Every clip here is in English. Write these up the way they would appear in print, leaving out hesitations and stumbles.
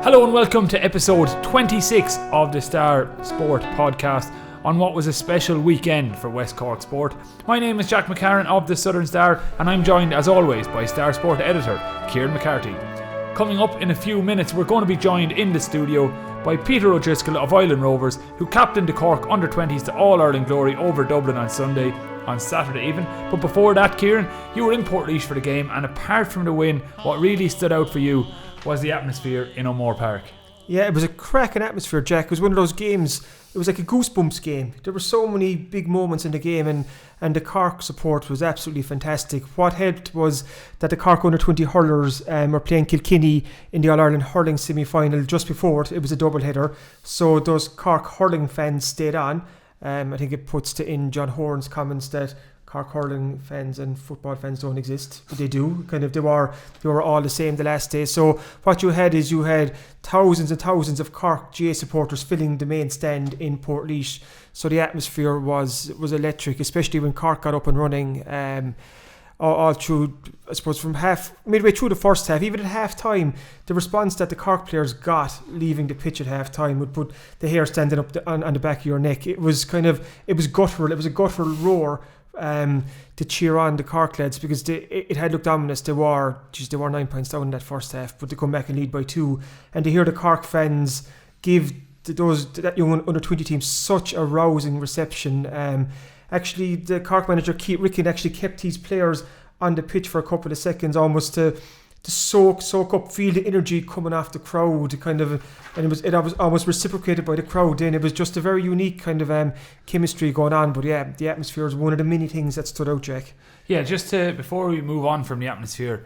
Hello and welcome to episode 26 of the Star Sport podcast on what was a special weekend for West Cork sport. My name is Jack McCarran of the Southern Star and I'm joined as always by Star Sport editor Kieran McCarthy. Coming up in a few minutes we're going to be joined in the studio by Peter O'Driscoll of Ilen Rovers, who captained the Cork under-20s to All-Ireland glory over Dublin on Saturday even. But before that, Kieran, you were in Portlaoise for the game, and apart from the win, what really stood out for you was the atmosphere in O'Moore Park. Yeah, it was a cracking atmosphere, Jack. It was one of those games, it was like a goosebumps game. There were so many big moments in the game, and the Cork support was absolutely fantastic. What helped was that the Cork under-20 hurlers were playing Kilkenny in the All-Ireland hurling semi-final just before it. It was a double-header, so those Cork hurling fans stayed on. I think it puts in John Horan's comments that Cork hurling fans and football fans don't exist, but they do. They were all the same the last day. So what you had thousands and thousands of Cork GA supporters filling the main stand in Portlaoise. So the atmosphere was electric, especially when Cork got up and running. All through, I suppose, from midway through the first half, even at half time, the response that the Cork players got leaving the pitch at half time would put the hair standing up on the back of your neck. It was guttural. It was a guttural roar to cheer on the Cork lads, because it had looked ominous. They were 9 points down in that first half, but they come back and lead by 2. And to hear the Cork fans give that young under-20 team such a rousing reception. Actually, the Cork manager Keith Ricken actually kept his players on the pitch for a couple of seconds, almost to soak up, feel the energy coming off the crowd, and it was almost reciprocated by the crowd. Then it was just a very unique kind of chemistry going on. But yeah, the atmosphere is one of the many things that stood out, Jack. Yeah, before we move on from the atmosphere,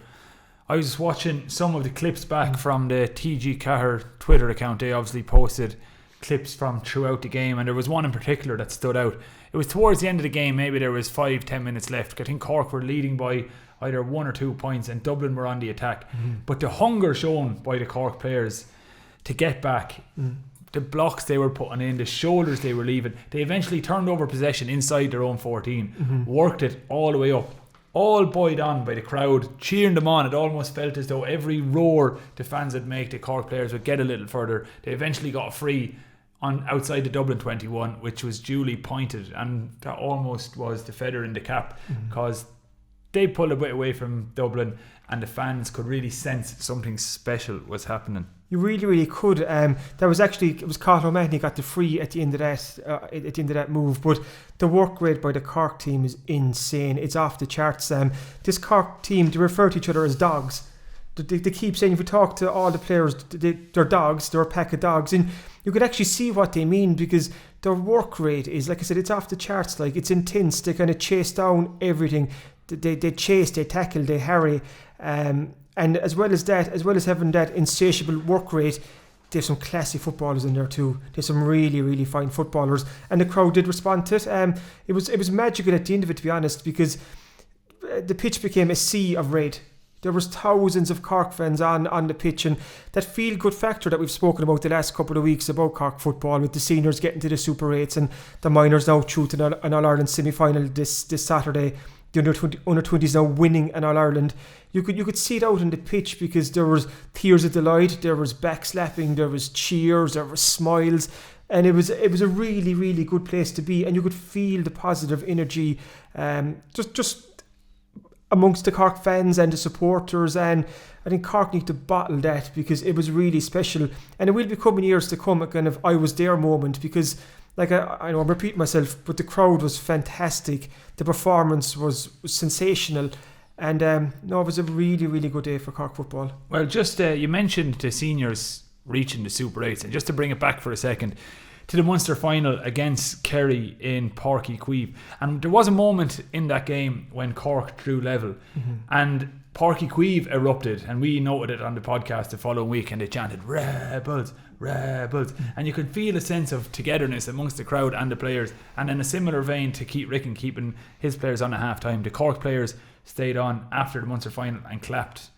I was just watching some of the clips back from the TG Cahir Twitter account. They obviously posted clips from throughout the game, and there was one in particular that stood out. It was towards the end of the game, maybe there was 5-10 minutes left. I think Cork were leading by either 1 or 2 points and Dublin were on the attack. But the hunger shown by the Cork players to get back, the blocks they were putting in, the shoulders they were leaving, they eventually turned over possession inside their own 14, worked it all the way up, all buoyed on by the crowd cheering them on. It almost felt as though every roar the fans would make, the Cork players would get a little further. They eventually got a free on outside the Dublin 21, which was duly pointed, and that almost was the feather in the cap, because they pulled a bit away from Dublin and the fans could really sense something special was happening. You really, really could. It was Carl O'Mahony got the free at the end of that move. But the work rate by the Cork team is insane. It's off the charts. This Cork team, they refer to each other as dogs. They keep saying, if you talk to all the players, they're dogs, they're a pack of dogs. And you could actually see what they mean, because their work rate is, like I said, it's off the charts. Like, it's intense. They kind of chase down everything. They chase, they tackle, they harry. And as well as having that insatiable work rate, they have some classy footballers in there too. They have some really, really fine footballers. And the crowd did respond to it. It was magical at the end of it, to be honest, because the pitch became a sea of red. There was thousands of Cork fans on the pitch, and that feel-good factor that we've spoken about the last couple of weeks about Cork football, with the seniors getting to the Super 8s and the minors now through to an All-Ireland semi-final this Saturday. The under-20s now winning an All-Ireland. You could see it out on the pitch, because there was tears of delight, there was backslapping, there was cheers, there was smiles, and it was a really, really good place to be, and you could feel the positive energy just amongst the Cork fans and the supporters. And I think Cork need to bottle that, because it was really special, and it will become in years to come a kind of I was there moment, because like I know I'm repeating myself, but the crowd was fantastic, the performance was sensational, and it was a really, really good day for Cork football. Well, just you mentioned the seniors reaching the Super 8s, and just to bring it back for a second to the Munster final against Kerry in Páirc Uí Chaoimh, and there was a moment in that game when Cork drew level, and Páirc Uí Chaoimh erupted, and we noted it on the podcast the following week, and they chanted "Rebels, Rebels," and you could feel a sense of togetherness amongst the crowd and the players. And in a similar vein to Keith Ricken keeping his players on at half time, the Cork players stayed on after the Munster final and clapped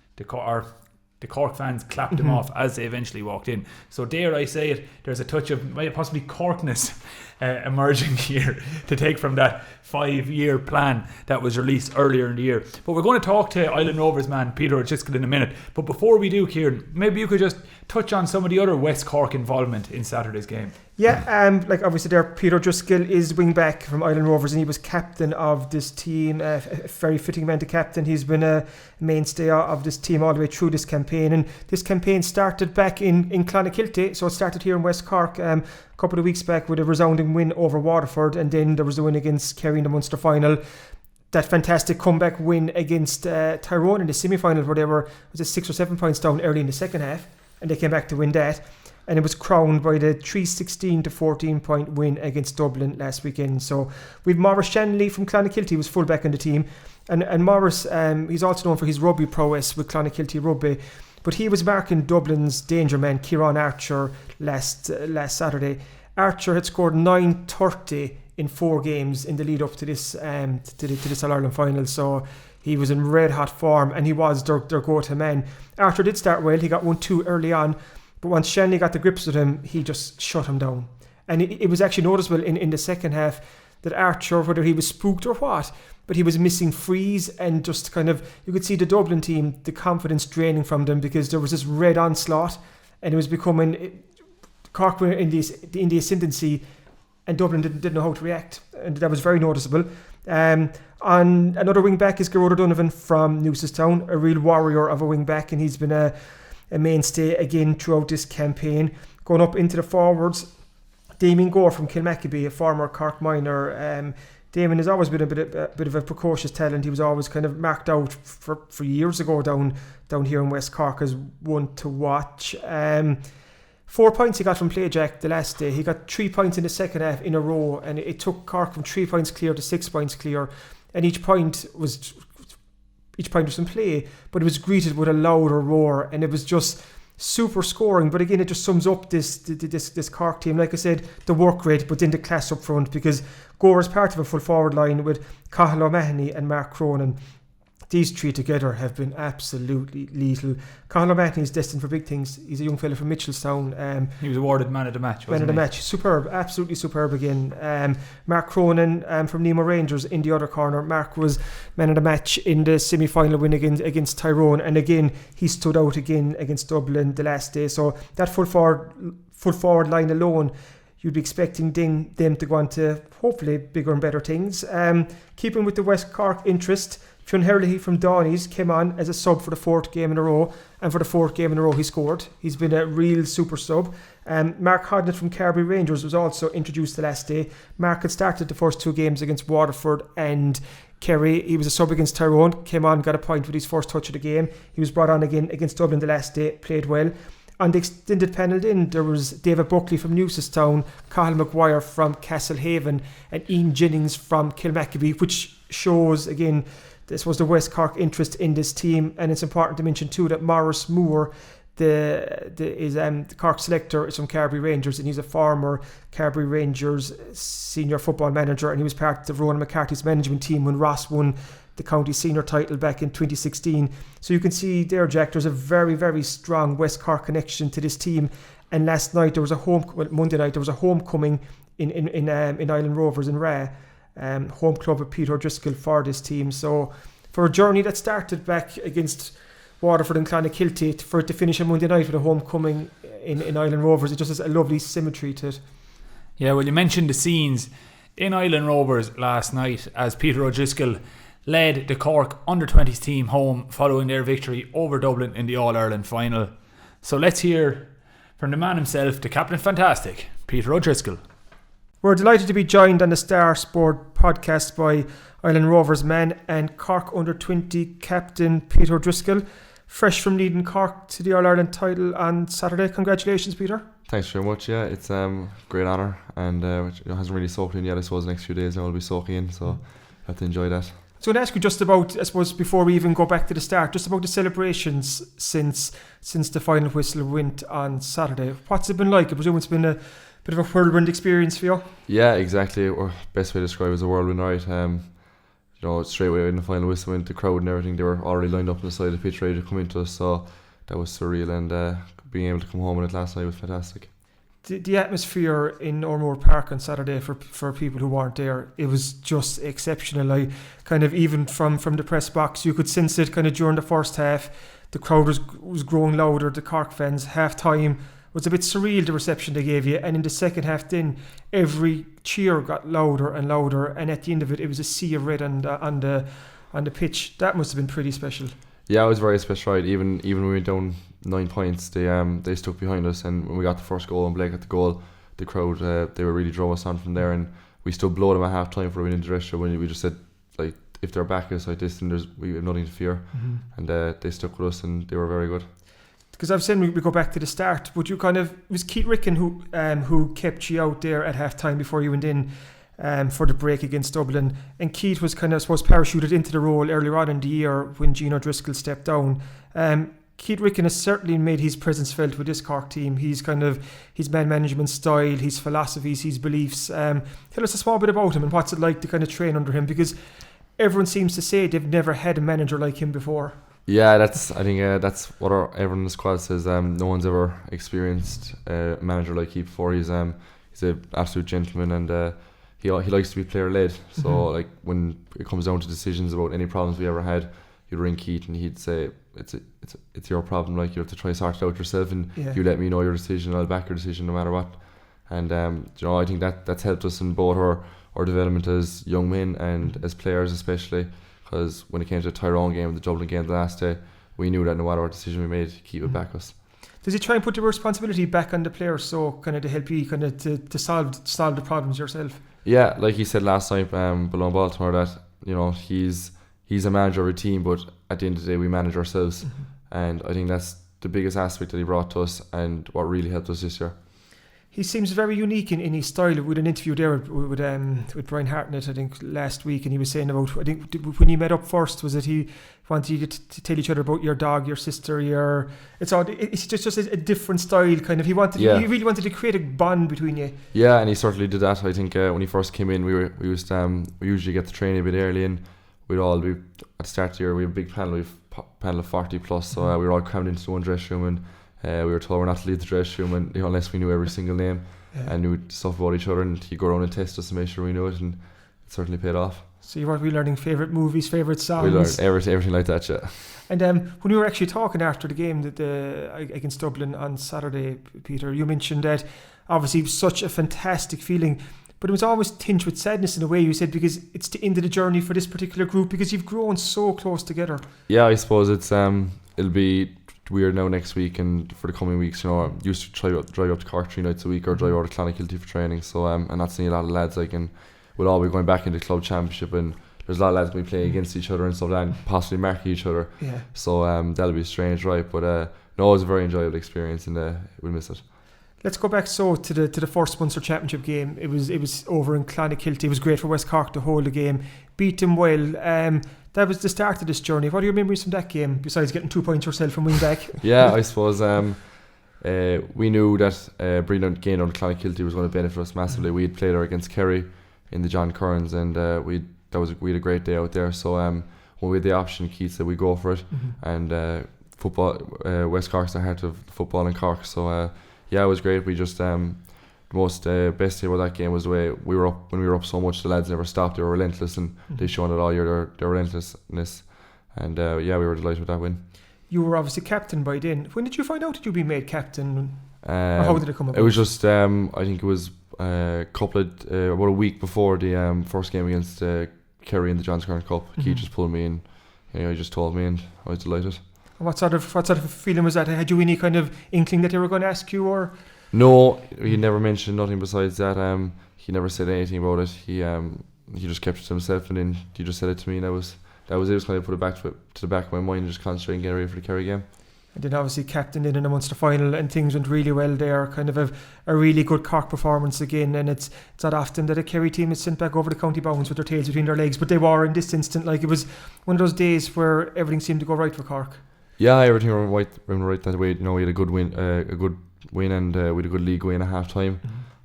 the Cork fans clapped them off as they eventually walked in. So dare I say it, there's a touch of possibly Corkness emerging here to take from that 5-year plan that was released earlier in the year. But we're going to talk to Ilen Rovers man Peter O'Driscoll in a minute. But before we do, Kieran, maybe you could just touch on some of the other West Cork involvement in Saturday's game. Yeah, like obviously there, Peter O'Driscoll is wing back from Ilen Rovers, and he was captain of this team, a very fitting man to captain. He's been a mainstay of this team all the way through this campaign, and this campaign started back in Clonakilty, so it started here in West Cork a couple of weeks back with a resounding win over Waterford, and then there was the win against Kerry in the Munster final. That fantastic comeback win against Tyrone in the semi-final, where they were 6 or 7 points down early in the second half, and they came back to win that. And it was crowned by the 3-16 to 14 point win against Dublin last weekend. So we've Maurice Shanley from Clonakilty, was full back in the team. And Maurice, he's also known for his rugby prowess with Clonakilty Rugby. But he was marking Dublin's danger man, Kieran Archer, last Saturday. Archer had scored 930 in 4 games in the lead up to this this All-Ireland final. So he was in red hot form, and he was their go-to man. Archer did start well. He got 1-2 early on. But once Shanley got the grips with him, he just shut him down. And it was actually noticeable in the second half that Archer, whether he was spooked or what, but he was missing frees, and just kind of, you could see the Dublin team, the confidence draining from them, because there was this red onslaught, and it was becoming, Cork were in the ascendancy, and Dublin didn't know how to react, and that was very noticeable. On another wing back is Gerard O'Donovan from Newcestown, a real warrior of a wing back, and he's been a mainstay again throughout this campaign. Going up into the forwards, Damien Gore from Kilmacabea, a former Cork minor. Damien has always been a bit of a precocious talent. He was always kind of marked out for years ago down here in West Cork as one to watch. 4 points he got from play, Jack, the last day. He got 3 points in the second half in a row, and it took Cork from 3 points clear to 6 points clear, and each point was in play, but it was greeted with a louder roar, and it was just super scoring. But again, it just sums up this Cork team. Like I said, the work rate, but then the class up front, because Gore is part of a full forward line with Cathal O'Mahony and Mark Cronin. These three together have been absolutely lethal. Cathal O'Mahony is destined for big things. He's a young fella from Mitchelstown. He was awarded man of the match, wasn't he? Man of the match. Superb, absolutely superb again. Mark Cronin from Nemo Rangers in the other corner. Mark was man of the match in the semi-final win against Tyrone, and again he stood out again against Dublin the last day. So that full forward line alone, you'd be expecting them to go on to hopefully bigger and better things. Keeping with the West Cork interest, Fionn Herlihy from Downey's came on as a sub for the 4th game in a row, and for the 4th game in a row he scored. He's been a real super sub. Mark Hodnett from Carbery Rangers was also introduced the last day. Mark had started the first 2 games against Waterford and Kerry. He was a sub against Tyrone, came on, got a point with his first touch of the game. He was brought on again against Dublin the last day, played well. On the extended panel then, there was David Buckley from Newcestown, Cathal Maguire from Castlehaven, and Ian Jennings from Kilmacabea, which shows again, this was the West Cork interest in this team. And it's important to mention too that Maurice Moore, the Cork selector, is from Carbery Rangers, and he's a former Carbery Rangers senior football manager, and he was part of Ronan McCarthy's management team when Ross won the county senior title back in 2016. So you can see there, Jack, there's a very, very strong West Cork connection to this team. And last night Monday night there was a homecoming in Ilen Rovers in Ra, home club of Peter O'Driscoll for this team. So for a journey that started back against Waterford and Clonakilty, for it to finish on Monday night with a homecoming in Ilen Rovers, it just has a lovely symmetry to it. Yeah, well, you mentioned the scenes in Ilen Rovers last night as Peter O'Driscoll led the Cork under-20s team home following their victory over Dublin in the All-Ireland final. So let's hear from the man himself, the Captain Fantastic, Peter O'Driscoll. We're delighted to be joined on the Star Sport podcast by Ilen Rovers man and Cork under-20 captain Peter O'Driscoll, fresh from leading Cork to the All-Ireland title on Saturday. Congratulations, Peter. Thanks very much. Yeah, it's great honour, and it hasn't really soaked in yet. I suppose the next few days now will be soaking in, so I have to enjoy that. So I'm going to ask you just about, I suppose, before we even go back to the start, just about the celebrations since the final whistle went on Saturday. What's it been like? I presume it's been a bit of a whirlwind experience for you. Yeah, exactly. Or best way to describe it is a whirlwind, right? Straight away when the final whistle went, the crowd and everything, they were already lined up on the side of the pitch ready to come into us. So was surreal, and being able to come home with it last night was fantastic. The atmosphere in Ormore Park on Saturday for people who weren't there, it was just exceptional. I kind of, even from the press box, you could sense it kind of during the first half. The crowd was growing louder. The Cork fans, half time was a bit surreal, the reception they gave you, and in the second half then every cheer got louder and louder, and at the end of it, it was a sea of red on the pitch. That must have been pretty special. Yeah, it was very special, right? Even when we went down 9 points, they stuck behind us, and when we got the first goal and Blake got the goal, the crowd they were really drove us on from there, and we stood below them at half time for a win in the dressing room, when we just said, like, if they're back us like this, then we have nothing to fear. And they stuck with us, and they were very good. Because I was saying we go back to the start, but it was Keith Ricken who kept you out there at half time before you went in for the break against Dublin, and Keith was kind of, I suppose, parachuted into the role earlier on in the year when Gino Driscoll stepped down. Keith Ricken has certainly made his presence felt with this Cork team. He's kind of his man management style, his philosophies, his beliefs. Tell us a small bit about him and what's it like to kind of train under him, because everyone seems to say they've never had a manager like him before. Yeah, I think that's what everyone in the squad says. No one's ever experienced a manager like Keith before. He's an absolute gentleman, and he likes to be player led. So like when it comes down to decisions about any problems we ever had, you'd ring Keith and he'd say, it's your problem, like you have to try and sort it out yourself, and you let me know your decision, I'll back your decision no matter what. And I think that's helped us in both our development as young men and as players, especially because when it came to the Tyrone game, the Dublin game the last day, we knew that no matter what decision we made, Keith would back us. Does he try and put the responsibility back on the players, so kind of to help you kind of to solve the problems yourself? Yeah, like he said last night below Baltimore, that he's a manager of a team, but at the end of the day we manage ourselves. And I think that's the biggest aspect that he brought to us and what really helped us this year. He seems very unique in his style. With an interview there with Brian Hartnett, I think, last week, and he was saying about, I think when you met up first, was it he wanted you to tell each other about your dog, your sister, it's just a different style kind of. He really wanted to create a bond between you. Yeah, and he certainly did that. I think when he first came in, we usually get to train a bit early, and at the start of the year we have a big panel. We've panel of 40 plus, so we were all crammed into one dressing room, and we were told we're not to leave the dressing room, and unless we knew every single name and knew stuff about each other, and he'd go around and test us to make sure we knew it, and it certainly paid off. So you were learning favourite movies, favourite songs? We learned everything like that, yeah. And when we were actually talking after the game against Dublin on Saturday, Peter, you mentioned that obviously it was such a fantastic feeling, but it was always tinged with sadness in a way, you said, because it's the end of the journey for this particular group, because you've grown so close together. Yeah, I suppose it's it'll be weird now next week and for the coming weeks. I used to drive up to Cork 3 nights a week or drive over to Clonakilty for training. So I'm not seeing a lot of lads and we'll all be going back into club championship, and there's a lot of lads going to be playing against each other and stuff, and possibly marking each other. Yeah. So that'll be strange, right? But no, it was a very enjoyable experience, and we'll miss it. Let's go back to the first Munster Championship game. It was over in Clonakilty. It was great for West Cork to hold the game, beat them well. That was the start of this journey. What are your memories from that game, besides getting 2 points yourself and winning back? Yeah, I suppose we knew that bringing the game down to Clonakilty was going to benefit us massively. We had played there against Kerry in the John Kearns, and we had a great day out there. So when we had the option, Keith said we go for it, and football, West Cork's the heart of football in Cork. So yeah, it was great. We just the most best thing about that game was the way we were up. When we were up so much, the lads never stopped. They were relentless, and they shown it all year, their relentlessness. And we were delighted with that win. You were obviously captain by then. When did you find out that you'd be made captain? Or how did it come about? It was just I think it was about a week before the first game against Kerry in the John Kearns Cup. Keith just pulled me in. He just told me, and I was delighted. What sort of feeling was that? Had you any kind of inkling that they were going to ask you, or? No, he never mentioned nothing besides that. He never said anything about it. He just kept it to himself, and then he just said it to me, and that was it. I was kind of put it back to the back of my mind and just concentrate and get ready for the Kerry game. And then obviously captained in the Munster final, and things went really well there. Kind of a really good Cork performance again, and it's not often that a Kerry team is sent back over the county bounds with their tails between their legs, but they were in this instant. Like, it was one of those days where everything seemed to go right for Cork. Yeah, everything went right that way. We had a good win, and we had a good league win at half time.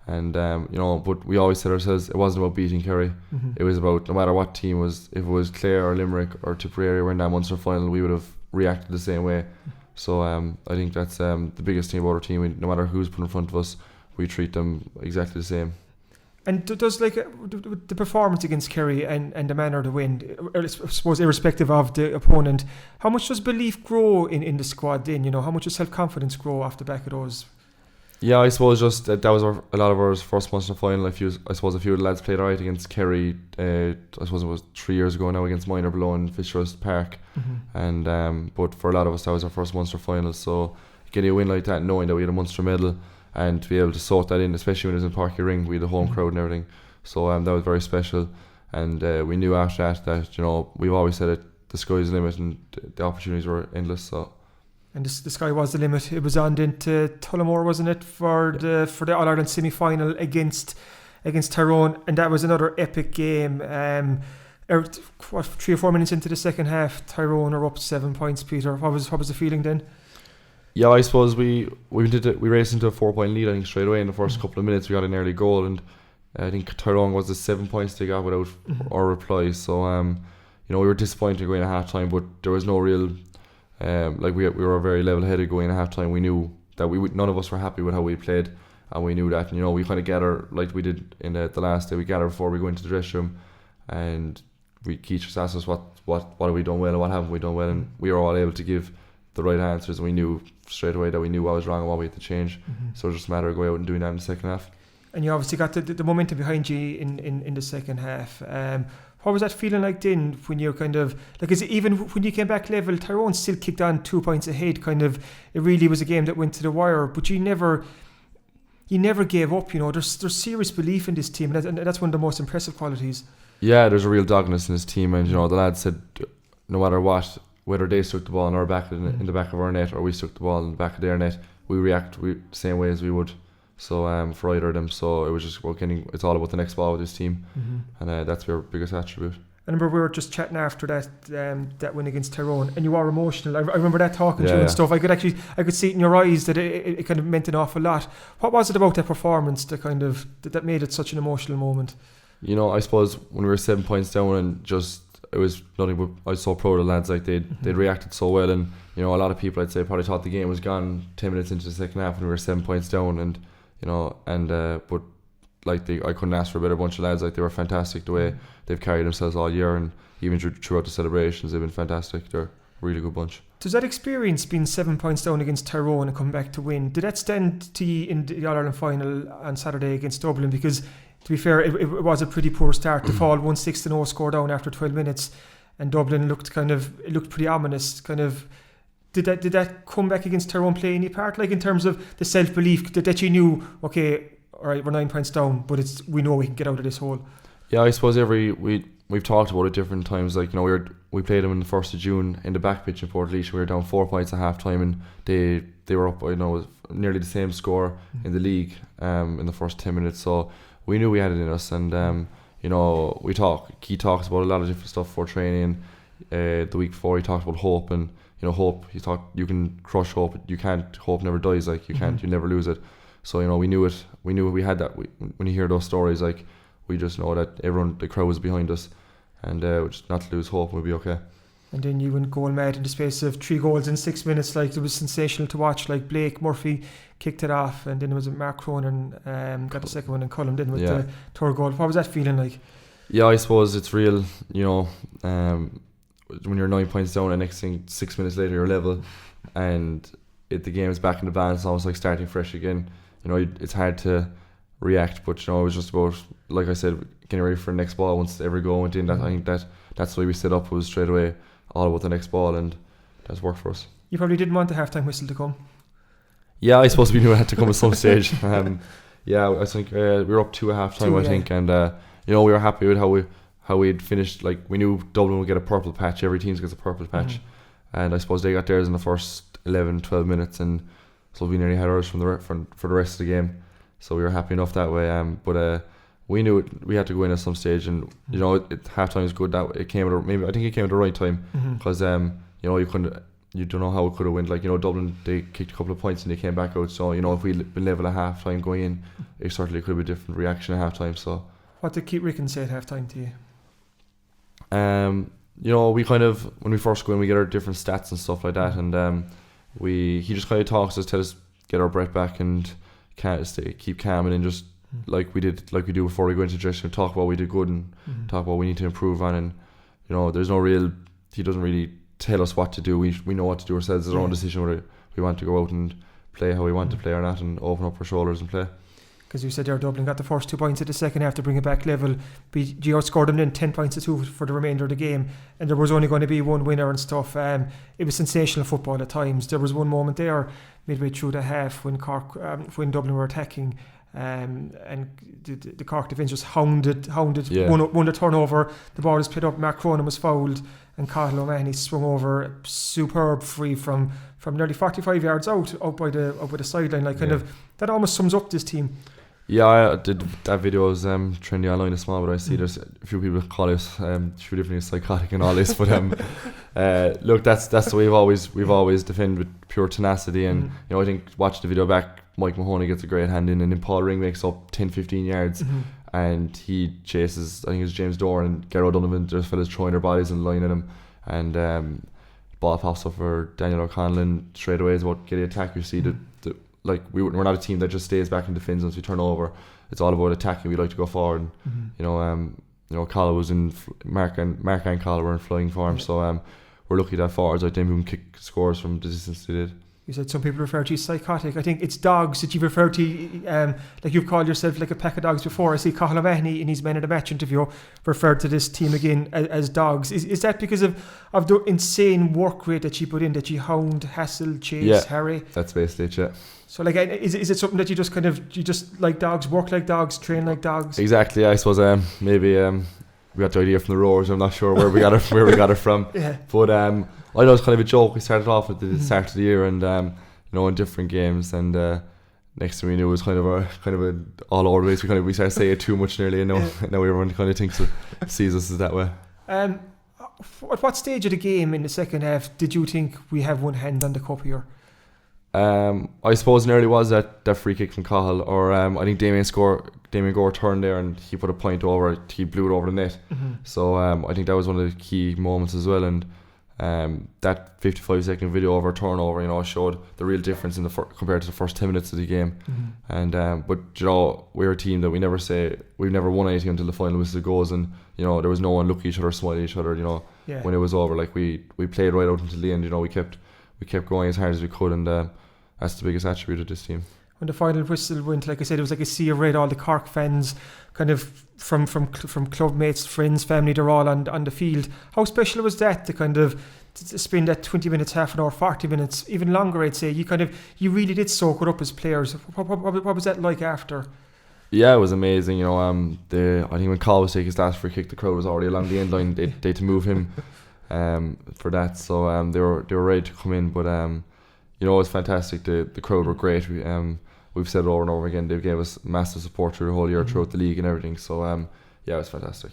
And but we always said ourselves, it wasn't about beating Kerry. It was about, no matter what team was, if it was Clare or Limerick or Tipperary were in that Munster final, we would have reacted the same way. So I think that's the biggest thing about our team. No matter who's put in front of us, we treat them exactly the same. And does the performance against Kerry and the manner of the win, I suppose irrespective of the opponent, how much does belief grow in the squad then? How much does self-confidence grow off the back of those? Yeah, I suppose just that was a lot of our first months in the final. I suppose a few of the lads played alright against Kerry. I suppose it was 3 years ago now against Minor below in Fisher's Park. And but for a lot of us that was our first Munster final. So getting a win like that, knowing that we had a Munster medal, and to be able to soak that in, especially when it was in Parky Ring, we had the home crowd and everything. So that was very special. And we knew after that we've always said it, the sky's the limit, and the opportunities were endless. So. And the sky was the limit. It was on into Tullamore, wasn't it, for the All Ireland semi-final against Tyrone, and that was another epic game. 3 or 4 minutes into the second half, Tyrone are up 7 points. Peter, what was the feeling then? Yeah, I suppose we raced into a 4-point lead. I think straight away in the first couple of minutes we got an early goal, and I think Tyrone was the 7 points they got without our reply. So we were disappointed going at half time, but there was no real. We were very level-headed going at half-time. We knew that none of us were happy with how we played, and we knew that. We kind of gather like we did in the last day. We gather before we go into the dressing room, and Keith just asked us what have we done well and what haven't we done well, and we were all able to give the right answers. And we knew straight away that we knew what was wrong and what we had to change. So it was just a matter of going out and doing that in the second half. And you obviously got the momentum behind you in the second half. What was that feeling like then when you're kind of is it even when you came back level, Tyrone still kicked on 2 points ahead, it really was a game that went to the wire, but you never gave up. There's serious belief in this team, and that's one of the most impressive qualities. Yeah, there's a real doggedness in this team, and the lads said no matter what, whether they stuck the ball in our back in the back of our net or we stuck the ball in the back of their net, we react the same way as we would. So for either of them, so it was just it's all about the next ball with this team, and that's our biggest attribute. I remember we were just chatting after that win against Tyrone, and you are emotional. I remember that talking to you and stuff. I could see it in your eyes that it kind of meant an awful lot. What was it about that performance that made it such an emotional moment? I suppose when we were 7 points down, and just it was nothing but I was so proud of the lads. They'd reacted so well, and a lot of people I'd say probably thought the game was gone 10 minutes into the second half when we were 7 points down, and but I couldn't ask for a better bunch of lads. They were fantastic the way they've carried themselves all year, and even throughout the celebrations they've been fantastic. They're a really good bunch. Does that experience being 7 points down against Tyrone and come back to win, did that stand to you in the All Ireland final on Saturday against Dublin? Because to be fair, it was a pretty poor start to fall 1-6-0 score down after 12 minutes, and Dublin looked pretty ominous. Did that come back against Tyrone play any part, in terms of the self-belief that you knew, okay, all right, we're 9 points down, but we know we can get out of this hole? Yeah, I suppose we've talked about it different times. We played them in the 1st of June in the back pitch in Portlaoise. We were down 4 points at half time, and they were up, with nearly the same score in the league in the first 10 minutes. So we knew we had it in us, and Keith talks about a lot of different stuff for training. The week before he talked about hope, and hope, he thought you can crush hope, you can't. Hope never dies. You can't, you never lose it. So we knew it. We knew we had that. When you hear those stories, we just know that the crowd was behind us, and just not to lose hope, we'll be okay. And then you went goal mad in the space of 3 goals in 6 minutes. It was sensational to watch. Blake Murphy kicked it off, and then it was Mark Cronin got the second one, and Cullum did with the third goal. What was that feeling like? Yeah, I suppose it's real. When you're 9 points down, and next thing 6 minutes later you're level, and the game is back in the balance, it's almost like starting fresh again. It's hard to react, but it was just about, like I said, getting ready for the next ball. Once every goal went in, I think that's the way we set up, was straight away all about the next ball, and that's worked for us. You probably didn't want the half-time whistle to come. Yeah, I suppose we knew it had to come at some stage. I think we were up 2 at half-time, I think, and we were happy with how we'd finished. We knew Dublin would get a purple patch. Every team gets a purple patch, and I suppose they got theirs in the first 11-12 minutes, and so we nearly had ours for the rest of the game. So we were happy enough that way. But we knew we had to go in at some stage, and half time is good. That it came I think it came at the right time, because you don't know how it could have went. Dublin, they kicked a couple of points and they came back out. So if we'd been level at half time going in, it certainly could have been a different reaction at half time. So what did Keith Ricken say at half time to you? We when we first go in, we get our different stats and stuff like that, and he just kind of talks to us, tells us get our breath back and keep calm, and then just like we do before we go into dressing room, talk about what we did good and talk about what we need to improve on. And there's no real, he doesn't really tell us what to do. We know what to do ourselves. It's our own decision whether we want to go out and play how we want to play or not, and open up our shoulders and play. Because you said there, Dublin got the first 2 points at the second half to bring it back level. You outscored them then 10 points to 2 for the remainder of the game, and there was only going to be one winner and stuff. It was sensational football at times. There was one moment there midway through the half when when Dublin were attacking, and the Cork defence just hounded, won the turnover. The ball was played up, Mark Cronin was fouled, and Cathal O'Mahony swung over a superb free from nearly 45 yards out by the sideline. That almost sums up this team. Yeah, I did. That video was trendy online this morning, but I see there's a few people call it differently psychotic and all this. But look, that's the way we've always defended with pure tenacity. And I think watch the video back, Mike Mahoney gets a great hand in, and then Paul Ring makes up 10-15 yards, and he chases, I think it's James Doran and Garrow Donovan, there's fellas throwing their bodies in line at him, and ball pops up for Daniel O'Connell, and straight away is about getting attack. You see we're not a team that just stays back and defends once we turn over. It's all about attacking. We like to go forward. Calla was in Mark and Calla were in flying form, so we're lucky that forwards like them who can kick scores from the distance they did. You said some people refer to you as psychotic. I think it's dogs that you've referred to, like you've called yourself like a pack of dogs before. I see Cathal O'Mahony in his Men of the Match interview referred to this team again as dogs. Is that because of the insane work rate that you put in, that you hound, hassle, chase, harry? That's basically it, yeah. So is it something that you just like dogs, work like dogs, train like dogs? Exactly. I suppose maybe we got the idea from the Rovers. I'm not sure where we got it from. Yeah. But I know it's kind of a joke. We started off at the start of the year, and in different games, and next thing we knew it was kind of a all over the place. We started saying it too much nearly, and now everyone kind of thinks sees us as that way. At what stage of the game in the second half did you think we have one hand on the cup here? I suppose nearly was that free kick from Cathal, or I think Damien Gore turned there and he put a point over it. He blew it over the net. So I think that was one of the key moments as well. And that 55-second video of our turnover, showed the real difference compared to the first 10 minutes of the game. And but we're a team that we've never won anything until the final whistle goes, and there was no one look at each other, smile at each other. When it was over, like we played right out until the end. We kept going as hard as we could, and that's the biggest attribute of this team. When the final whistle went, like I said, it was like a sea of red. All the Cork fans, kind of from club mates, friends, family, they're all on the field. How special was that to spend that 20 minutes, half an hour, 40 minutes, even longer? I'd say you really did soak it up as players. What was that like after? Yeah, it was amazing. I think when Cathal was taking his last free kick, the crowd was already along the end line. They had to move him for that, so they were ready to come in, but it was fantastic. The crowd were great. We've said it over and over again, they gave us massive support through the whole year, throughout the league and everything, so it was fantastic.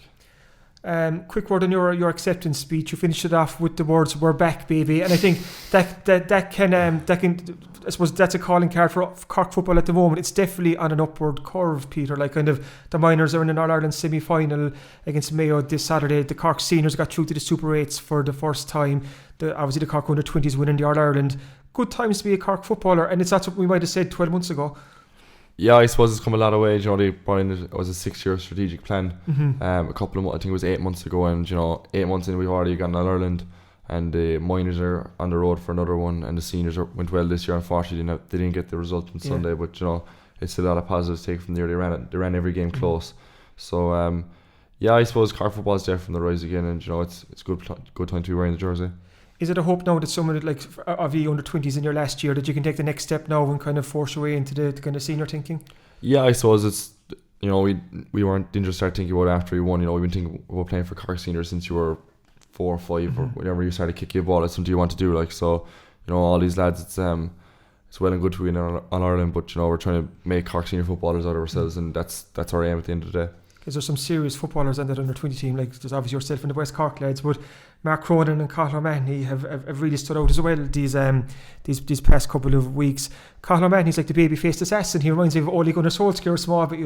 Quick word on your acceptance speech. You finished it off with the words "We're back, baby," and I think that can I suppose that's a calling card for Cork football at the moment. It's definitely on an upward curve, Peter. The minors are in an All-Ireland semi-final against Mayo this Saturday. The Cork seniors got through to the Super 8s for the first time. Obviously the Cork under-20s winning the All-Ireland. Good times to be a Cork footballer, and that's what we might have said 12 months ago. Yeah, I suppose it's come a lot of way. They brought in, it was a 6-year strategic plan. A couple of, I think it was 8 months ago, and 8 months in we've already got an All-Ireland, and the minors are on the road for another one, and the seniors went well this year. Unfortunately, they didn't get the result on Sunday, but it's a lot of positives taken from there. They ran every game close. So I suppose Cork football is there from the rise again, and it's a good time to be wearing the jersey. Is it a hope now that someone like of you under-20s in your last year that you can take the next step now and kind of force your way into the kind of senior thinking? Yeah, I suppose it's we didn't start thinking about it after we won. We've been thinking about playing for Cork seniors since you were 4 or 5 or whenever you started kicking a ball. It's something you want to do. All these lads, it's well and good to win on Ireland, but we're trying to make Cork senior footballers out of ourselves, and that's our aim at the end of the day. Because there's some serious footballers on that under-20 team, like there's obviously yourself and the West Cork lads, but Mark Cronin and Cathal O'Mahony have really stood out as well these past couple of weeks. Cathal O'Mahony's like the baby-faced assassin. He reminds me of Ole Gunnar Solskjaer, small, but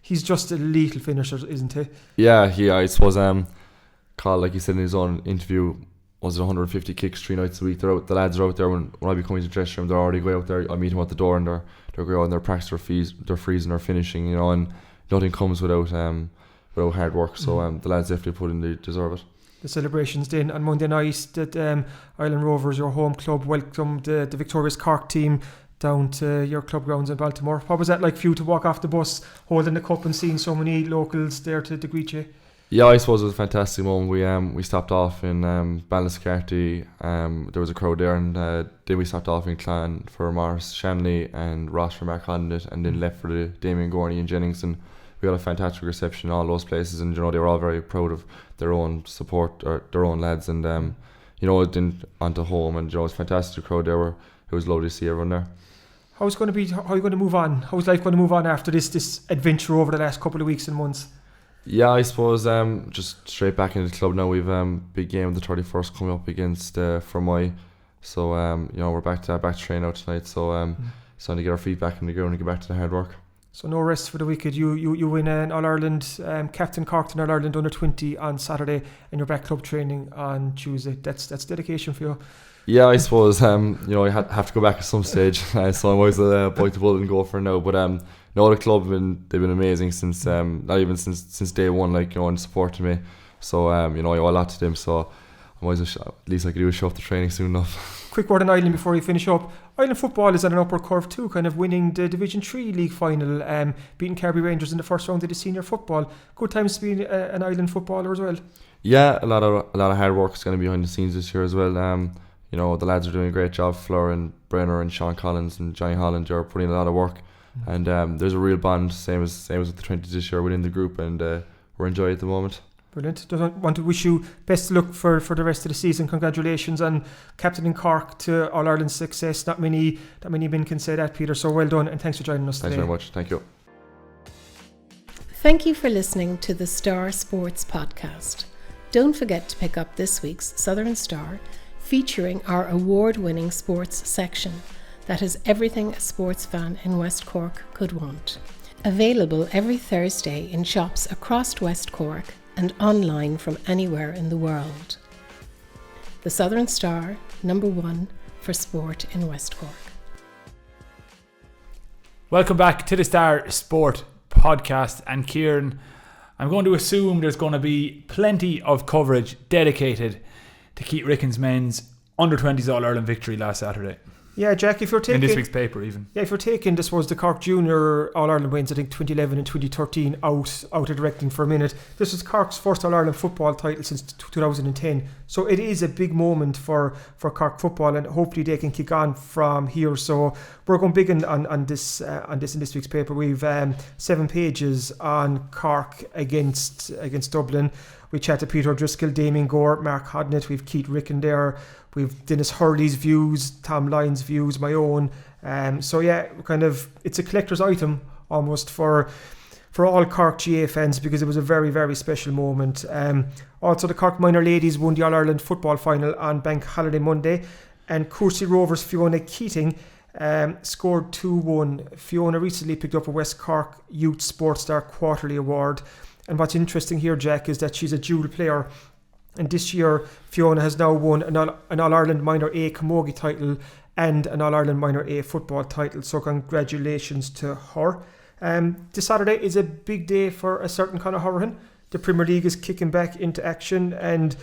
he's just a lethal finisher, isn't he? Yeah, I suppose Cathal, like he said in his own interview, was it 150 kicks 3 nights a week. The lads are out there when I be coming to the dressing room. They're already going out there. I meet them at the door and they're going out and they're practicing their freezing, their finishing, and nothing comes without hard work. So the lads definitely put in, they deserve it. The celebrations then on Monday night that Ilen Rovers, your home club, welcomed the victorious Cork team down to your club grounds in Baltimore. What was that like for you to walk off the bus holding the cup and seeing so many locals there to greet you? Yeah, I suppose it was a fantastic moment. We stopped off in Balliscarty. There was a crowd there, and then we stopped off in Clan for Morris Shanley and Ross for Mark Condit, and then left for the Damien Gorney and Jennings. And we got a fantastic reception in all those places, and they were all very proud of their own support, or their own lads, and then onto home, and it was a fantastic crowd there. It was lovely to see everyone there. How are you going to move on? How's life going to move on after this adventure over the last couple of weeks and months? Yeah, I suppose just straight back into the club now. We've big game the 31st coming up against Fermoy, so we're back to training out tonight. So it's time to get our feet back in the ground and get back to the hard work. So no rest for the wicked. You win an All Ireland, Captain Cork in All Ireland under 20 on Saturday, and you're back club training on Tuesday. That's dedication for you. Yeah, I suppose I have to go back at some stage, so I might as well bite the bullet and go for it now. But the club they've been amazing since not even since day one, and supporting me. So I owe a lot to them. So I might as well, at least I could do a show up the training soon enough. Quick word on Ireland before you finish up. Ireland football is on an upward curve too, kind of winning the Division 3 league final, beating Carbery Rangers in the first round of the senior football. Good times to be an Ireland footballer as well. Yeah, a lot of hard work is going to be behind the scenes this year as well. The lads are doing a great job. Fleur and Brenner and Sean Collins and Johnny Holland are putting a lot of work, and there's a real bond, same as with the 20s this year within the group, and we're enjoying it at the moment. Brilliant. Just want to wish you best of luck for the rest of the season. Congratulations on captaining Cork to All Ireland success. Not many men can say that, Peter. So well done, and thanks for joining us today. Thanks very much. Thank you. Thank you for listening to the Star Sports Podcast. Don't forget to pick up this week's Southern Star, featuring our award-winning sports section that has everything a sports fan in West Cork could want. Available every Thursday in shops across West Cork and online from anywhere in the world. The Southern Star, #1 for sport in West Cork. Welcome back to the Star Sport Podcast, and Kieran, I'm going to assume there's going to be plenty of coverage dedicated to Keith Ricken's men's under-20s All-Ireland victory last Saturday. Yeah, Jack, if you're taking... in this week's paper even. Yeah, if you're taking, this was the Cork Junior All-Ireland wins, I think 2011 and 2013 out of directing for a minute. This was Cork's first All-Ireland football title since 2010. So it is a big moment for Cork football, and hopefully they can kick on from here. So we're going big on this in this week's paper. We've 7 pages on Cork against Dublin. We chat to Peter O'Driscoll, Damien Gore, Mark Hodnett. We've Keith Ricken there. We've Dennis Hurley's views, Tom Lyon's views, my own. So yeah, it's a collector's item almost for all Cork GA fans, because it was a very, very special moment. Also, the Cork minor ladies won the All-Ireland football final on Bank Holiday Monday, and Courcey Rovers' Fiona Keating scored 2-1. Fiona recently picked up a West Cork Youth Sports Star Quarterly Award. And what's interesting here, Jack, is that she's a dual player. And this year, Fiona has now won an All-Ireland Minor A Camogie title and an All-Ireland Minor A football title. So congratulations to her. This Saturday is a big day for a certain Conor Hourihan. The Premier League is kicking back into action, and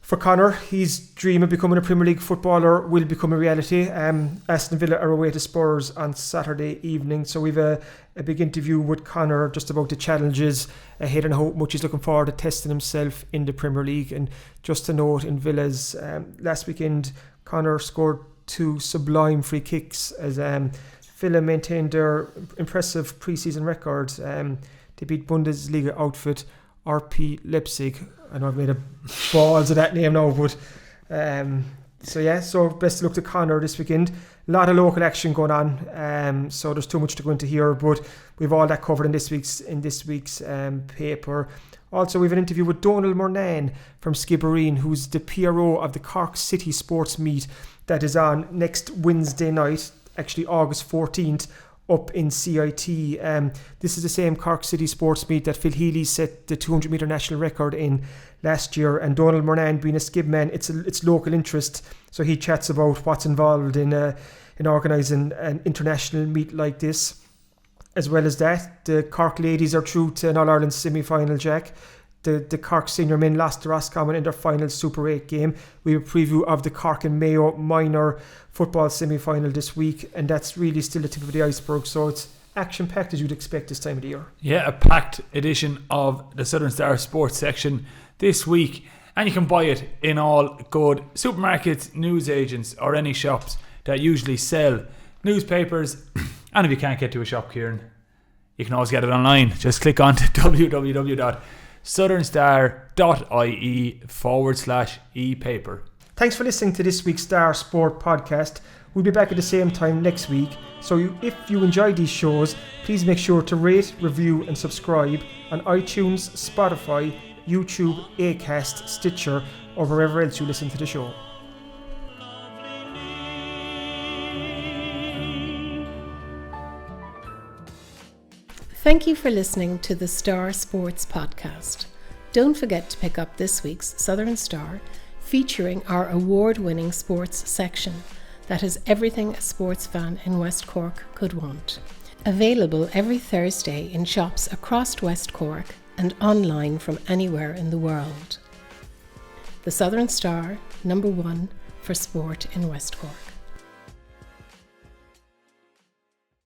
for Conor, his dream of becoming a Premier League footballer will become a reality. Aston Villa are away to Spurs on Saturday evening, so we've a big interview with Conor just about the challenges ahead and how much he's looking forward to testing himself in the Premier League. And just to note, in Villa's last weekend, Conor scored 2 sublime free kicks as Villa maintained their impressive pre-season record. They beat Bundesliga outfit RP Leipzig. I know I've made a balls of that name now, but so best of luck to Conor this weekend. A lot of local action going on, so there's too much to go into here, but we've all that covered in this week's paper. Also, we've an interview with Donald Murnane from Skibbereen, who's the PRO of the Cork City Sports Meet that is on next Wednesday night, actually August 14th, up in CIT. This is the same Cork City sports meet that Phil Healy set the 200 metre national record in last year, and Donald Moran being a skib man, it's local interest, so he chats about what's involved in organising an international meet like this. As well as that, the Cork ladies are through to an All-Ireland semi-final, Jack. The Cork senior men lost to Roscommon in their final Super 8 game. We have a preview of the Cork and Mayo minor football semi-final this week, and that's really still the tip of the iceberg, so it's action-packed as you'd expect this time of the year. Yeah, a packed edition of the Southern Star Sports section this week, and you can buy it in all good supermarkets, news agents, or any shops that usually sell newspapers. And if you can't get to a shop, Kieran, you can always get it online. Just click on to www.southernstar.ie/e-paper. Thanks for listening to this week's Star Sport podcast. We'll be back at the same time next week. So if you enjoy these shows, please make sure to rate, review and subscribe on iTunes, Spotify, YouTube, Acast, Stitcher, or wherever else you listen to the show. Thank you for listening to the Star Sports Podcast. Don't forget to pick up this week's Southern Star, featuring our award-winning sports section that has everything a sports fan in West Cork could want. Available every Thursday in shops across West Cork and online from anywhere in the world. The Southern Star, #1 for sport in West Cork.